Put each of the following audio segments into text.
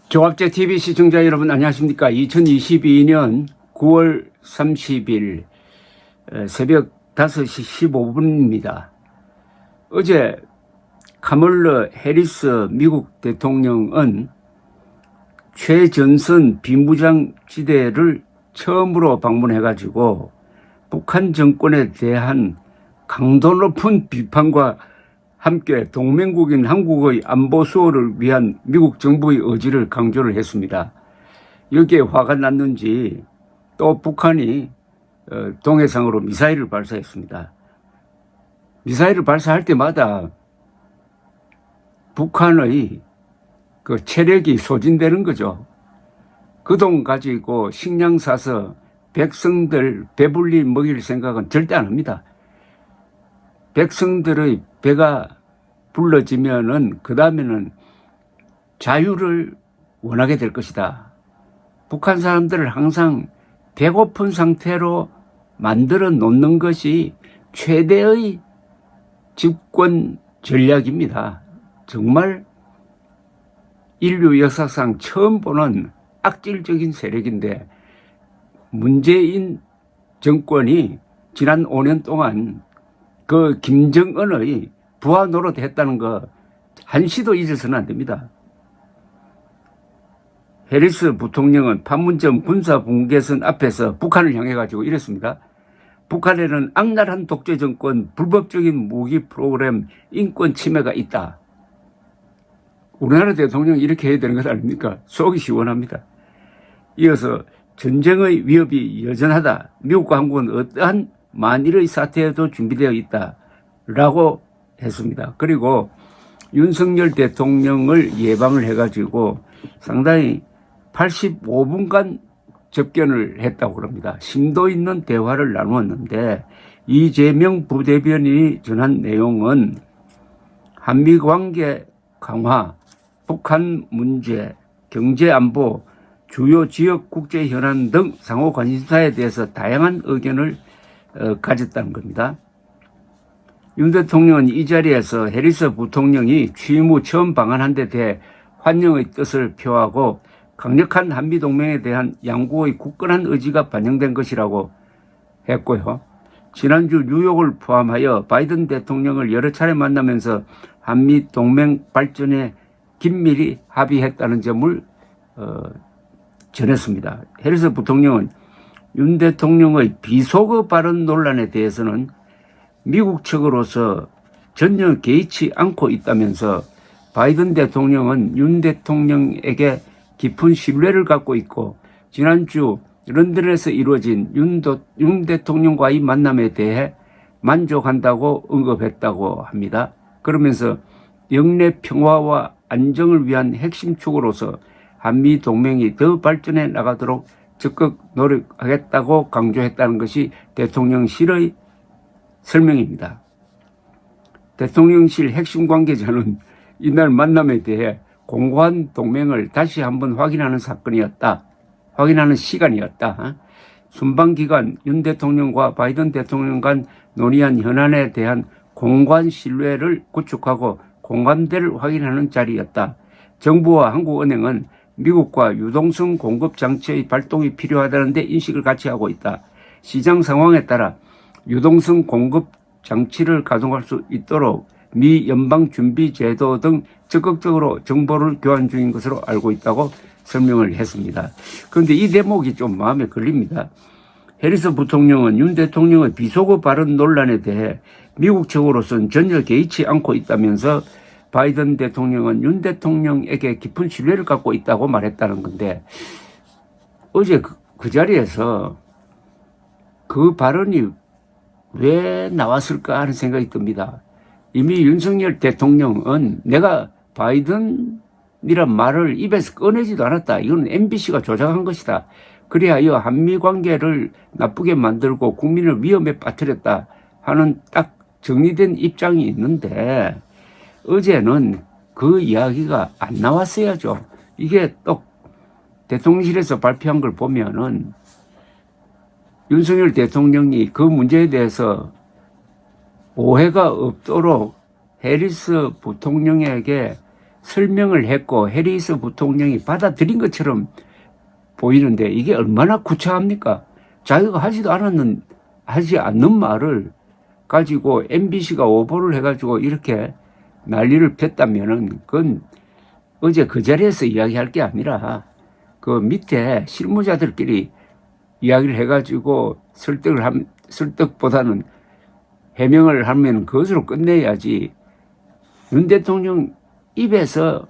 조합재 TV 시청자 여러분 안녕하십니까. 2022년 9월 30일 새벽 5시 15분입니다. 어제 카멀라 해리스 미국 대통령은 최전선 비무장지대를 처음으로 방문해가지고 북한 정권에 대한 강도 높은 비판과 함께 동맹국인 한국의 안보 수호를 위한 미국 정부의 의지를 강조를 했습니다. 여기에 화가 났는지 또 북한이 동해상으로 미사일을 발사했습니다. 미사일을 발사할 때마다 북한의 그 체력이 소진되는 거죠. 그 돈 가지고 식량 사서 백성들 배불리 먹일 생각은 절대 안 합니다. 백성들의 배가 불러지면은 그 다음에는 자유를 원하게 될 것이다. 북한 사람들을 항상 배고픈 상태로 만들어 놓는 것이 최대의 집권 전략입니다. 정말 인류 역사상 처음 보는 악질적인 세력인데 문재인 정권이 지난 5년 동안 그 김정은의 부하 노릇 했다는 거 한시도 잊어서는 안 됩니다. 해리스 부통령은 판문점 군사분계선 앞에서 북한을 향해 가지고 이랬습니다. 북한에는 악랄한 독재 정권, 불법적인 무기 프로그램, 인권 침해가 있다. 우리나라 대통령이 이렇게 해야 되는 것 아닙니까? 속이 시원합니다. 이어서 전쟁의 위협이 여전하다. 미국과 한국은 어떠한 만일의 사태에도 준비되어 있다. 라고 했습니다. 그리고 윤석열 대통령을 예방을 해가지고 상당히 85분간 접견을 했다고 그럽니다. 심도 있는 대화를 나누었는데 이재명 부대변인이 전한 내용은 한미관계 강화, 북한 문제, 경제안보, 주요 지역 국제 현안 등 상호 관심사에 대해서 다양한 의견을 가졌다는 겁니다. 윤 대통령은 이 자리에서 해리스 부통령이 취임 후 처음 방한한 데 대해 환영의 뜻을 표하고 강력한 한미동맹에 대한 양국의 굳건한 의지가 반영된 것이라고 했고요. 지난주 뉴욕을 포함하여 바이든 대통령을 여러 차례 만나면서 한미동맹 발전에 긴밀히 합의했다는 점을 전했습니다. 해리스 부통령은 윤 대통령의 비속어 발언 논란에 대해서는 미국 측으로서 전혀 개의치 않고 있다면서 바이든 대통령은 윤 대통령에게 깊은 신뢰를 갖고 있고 지난주 런던에서 이루어진 윤 대통령과의 만남에 대해 만족한다고 언급했다고 합니다. 그러면서 영내 평화와 안정을 위한 핵심 축으로서 한미 동맹이 더 발전해 나가도록 적극 노력하겠다고 강조했다는 것이 대통령실의 설명입니다. 대통령실 핵심 관계자는 이날 만남에 대해 공고한 동맹을 다시 한번 확인하는 사건이었다. 확인하는 시간이었다. 순방 기간 윤 대통령과 바이든 대통령 간 논의한 현안에 대한 공고한 신뢰를 구축하고 공감대를 확인하는 자리였다. 정부와 한국은행은 미국과 유동성 공급 장치의 발동이 필요하다는 데 인식을 같이 하고 있다. 시장 상황에 따라 유동성 공급 장치를 가동할 수 있도록 미 연방준비제도 등 적극적으로 정보를 교환 중인 것으로 알고 있다고 설명을 했습니다. 그런데 이 대목이 좀 마음에 걸립니다. 해리스 부통령은 윤 대통령의 비속어 발언 논란에 대해 미국 측으로서는 전혀 개의치 않고 있다면서 바이든 대통령은 윤 대통령에게 깊은 신뢰를 갖고 있다고 말했다는 건데 어제 그 자리에서 그 발언이 왜 나왔을까 하는 생각이 듭니다. 이미 윤석열 대통령은 내가 바이든이란 말을 입에서 꺼내지도 않았다. 이건 MBC가 조작한 것이다. 그리하여 한미 관계를 나쁘게 만들고 국민을 위험에 빠뜨렸다 하는 딱 정리된 입장이 있는데 어제는 그 이야기가 안 나왔어야죠. 이게 또 대통령실에서 발표한 걸 보면은 윤석열 대통령이 그 문제에 대해서 오해가 없도록 해리스 부통령에게 설명을 했고 해리스 부통령이 받아들인 것처럼 보이는데 이게 얼마나 구차합니까? 자기가 하지 않는 말을 가지고 MBC가 오보를 해가지고 이렇게 난리를 폈다면은 그건 어제 그 자리에서 이야기할 게 아니라 그 밑에 실무자들끼리 이야기를 해가지고 설득보다는 해명을 하면 그것으로 끝내야지. 윤 대통령 입에서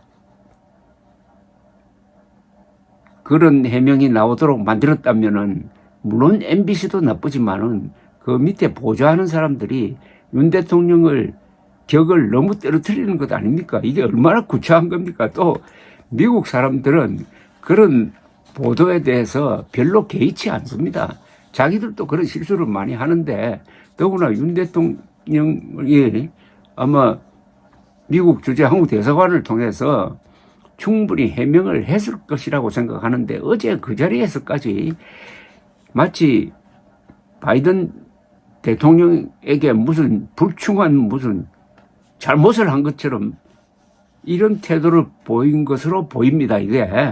그런 해명이 나오도록 만들었다면은 물론 MBC도 나쁘지만은 그 밑에 보좌하는 사람들이 윤 대통령을 격을 너무 떨어뜨리는 것 아닙니까? 이게 얼마나 구차한 겁니까? 또 미국 사람들은 그런 보도에 대해서 별로 개의치 않습니다. 자기들도 그런 실수를 많이 하는데 더구나 윤 대통령이 아마 미국 주재 한국 대사관을 통해서 충분히 해명을 했을 것이라고 생각하는데 어제 그 자리에서까지 마치 바이든 대통령에게 무슨 불충한 무슨 잘못을 한 것처럼 이런 태도를 보인 것으로 보입니다. 이게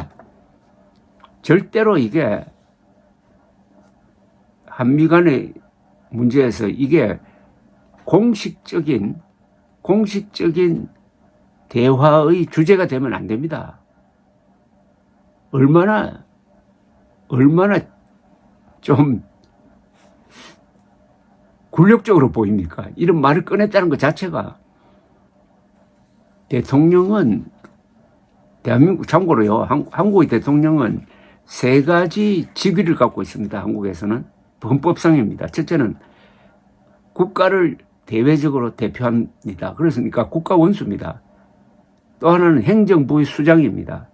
절대로 이게 한미 간의 문제에서 이게 공식적인 대화의 주제가 되면 안 됩니다. 얼마나 좀 굴욕적으로 보입니까? 이런 말을 꺼냈다는 것 자체가. 대통령은 대한민국 참고로요. 한국의 대통령은 3가지 직위를 갖고 있습니다. 한국에서는 헌법상입니다. 첫째는 국가를 대외적으로 대표합니다. 그렇습니까? 국가 원수입니다. 또 하나는 행정부의 수장입니다.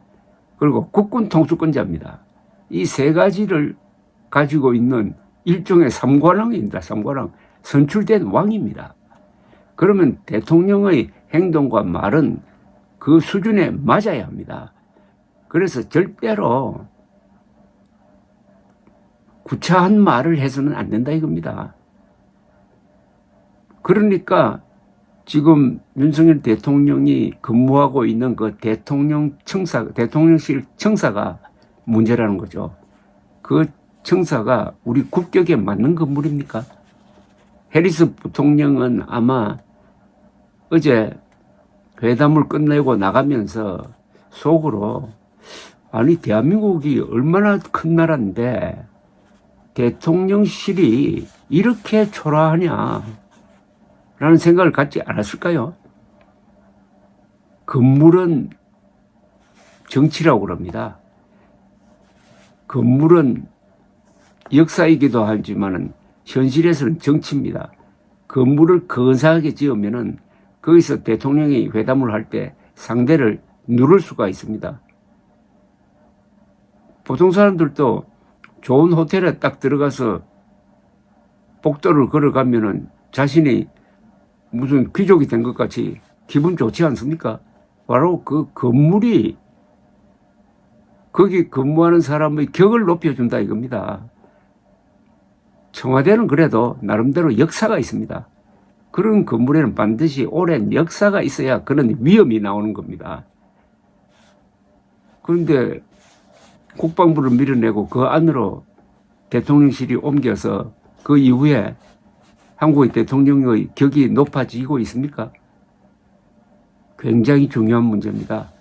그리고 국군 통수권자입니다. 이 3가지를 가지고 있는 일종의 삼관왕입니다. 삼관왕. 선출된 왕입니다. 그러면 대통령의 행동과 말은 그 수준에 맞아야 합니다. 그래서 절대로 구차한 말을 해서는 안 된다 이겁니다. 그러니까 지금 윤석열 대통령이 근무하고 있는 그 대통령실 청사가 문제라는 거죠. 그 청사가 우리 국격에 맞는 건물입니까? 해리스 부통령은 아마 어제 회담을 끝내고 나가면서 속으로 아니 대한민국이 얼마나 큰 나라인데 대통령실이 이렇게 초라하냐 라는 생각을 갖지 않았을까요? 건물은 정치라고 그럽니다. 건물은 역사이기도 하지만은 현실에서는 정치입니다. 건물을 근사하게 지으면은 거기서 대통령이 회담을 할 때 상대를 누를 수가 있습니다. 보통 사람들도 좋은 호텔에 딱 들어가서 복도를 걸어가면은 자신이 무슨 귀족이 된 것 같이 기분 좋지 않습니까? 바로 그 건물이 거기 근무하는 사람의 격을 높여준다 이겁니다. 청와대는 그래도 나름대로 역사가 있습니다. 그런 건물에는 반드시 오랜 역사가 있어야 그런 위험이 나오는 겁니다. 그런데 국방부를 밀어내고 그 안으로 대통령실이 옮겨서 그 이후에 한국의 대통령의 격이 높아지고 있습니까? 굉장히 중요한 문제입니다.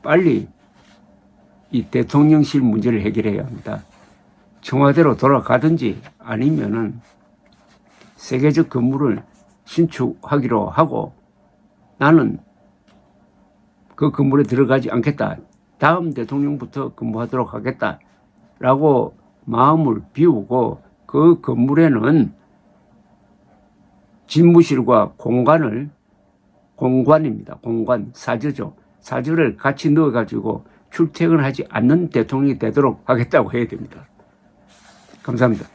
빨리 이 대통령실 문제를 해결해야 합니다. 청와대로 돌아가든지 아니면은 세계적 건물을 신축하기로 하고 나는 그 건물에 들어가지 않겠다. 다음 대통령부터 근무하도록 하겠다라고 마음을 비우고 그 건물에는 집무실과 공관입니다. 공관, 사저죠. 사저를 같이 넣어가지고 출퇴근하지 않는 대통령이 되도록 하겠다고 해야 됩니다. 감사합니다.